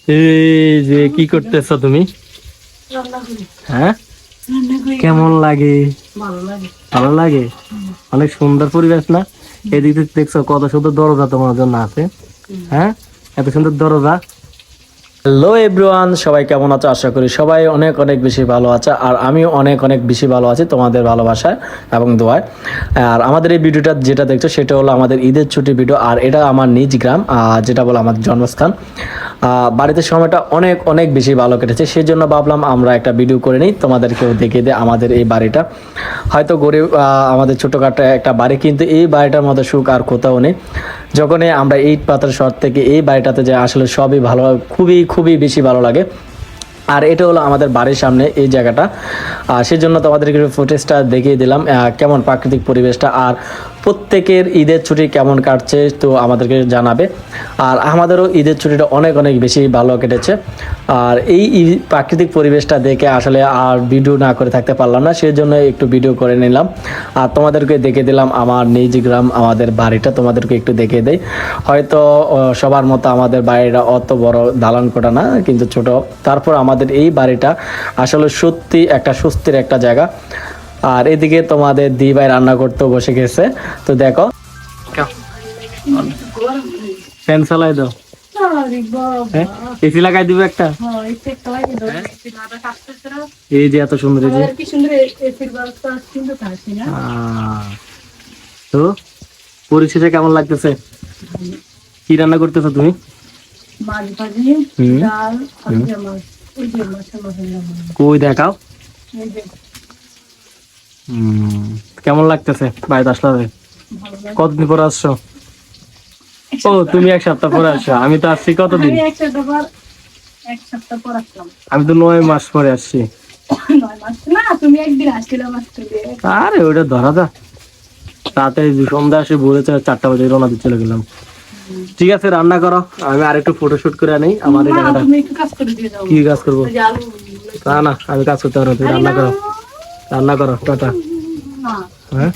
এই যে কি করতেছো তুমি? হ্যাঁ, কেমন লাগে? ভালো লাগে। অনেক সুন্দর পরিবেশ না? এদিকে দেখছো কত সুন্দর দরজা তোমার জন্য আছে। হ্যাঁ, এত সুন্দর দরজা। হ্যালো এভরিওয়ান, সবাই কেমন আছো? আশা করি সবাই অনেক অনেক বেশি ভালো আছে, আর আমিও অনেক অনেক বেশি ভালো আছি তোমাদের ভালোবাসায় এবং দোয়ায়। আর আমাদের এই ভিডিওটা যেটা দেখছো সেটা হলো আমাদের ঈদের ছুটি ভিডিও, আর এটা আমার নিজ গ্রাম, যেটা বলো আমাদের জন্মস্থান। বাড়িতে সময়টা অনেক অনেক বেশি ভালো কেটেছে, সেই জন্য ভাবলাম আমরা একটা ভিডিও করে নিই, তোমাদেরকেও দেখিয়ে দিই আমাদের এই বাড়িটা। হয়তো গরিব আমাদের ছোটোখাটো একটা বাড়ি, কিন্তু এই বাড়িটার মতো সুখ আর কোথাও নেই। যখনই আমরা ইট পাথর শহর থেকে এই বাড়িটাতে যাই, আসলে সবই ভালো, খুবই খুবই বেশি ভালো লাগে। আর এটা হলো আমাদের বাড়ির সামনে এই জায়গাটা, সেই জন্য তোমাদেরকে ফুটেজটা দেখিয়ে দিলাম কেমন প্রাকৃতিক পরিবেশটা। আর প্রত্যেকের ঈদের ছুটি কেমন কাটছে তো আমাদেরকে জানাবে। আর আমাদেরও ঈদের ছুটিটা অনেক অনেক বেশি ভালো কেটেছে। আর এই প্রাকৃতিক পরিবেশটা দেখে আসলে আর ভিডিও না করে থাকতে পারলাম না, সেই জন্য একটু ভিডিও করে নিলাম আর তোমাদেরকে দেখে দিলাম আমার নিজ গ্রাম, আমাদের বাড়িটা তোমাদেরকে একটু দেখে দেই। হয়তো সবার মতো আমাদের বাড়িটা অত বড় দালান কোঠা না, কিন্তু ছোট। তারপর আমাদের এই বাড়িটা আসলে সত্যি একটা স্বস্তির একটা জায়গা। আর এদিকে তোমাদের দি ভাই রান্না করতে বসে গেছে, তো দেখো। ফ্যান চালাই দাও, এসি লাগাই দিব একটা। এই যে এত সুন্দর, তো পরিশেষে কেমন লাগতেছে? কি রান্না করতেছো তুমি? কই দেখাও। কেমন লাগতেছে বাড়িতে আসলে? কতদিন পরে আসছো? ও, তুমি এক সপ্তাহ পরে আসছো, আমি তো আসছি কতদিন? আমি তো 9 মাস পরে আসছি। আরে ওটা ধরা যা, রাতে সন্ধ্যা আসে বলেছে 4টা বাজে রওনা দিয়ে চলে গেলাম। ঠিক আছে, রান্না করো, আমি আরেকটু ফটোশুট করে আনি। আমার কি কাজ করবো? না না, আমি কাজ করতে পারবো, তুমি রান্না করো, রান্না করো, টাটা। হ্যাঁ।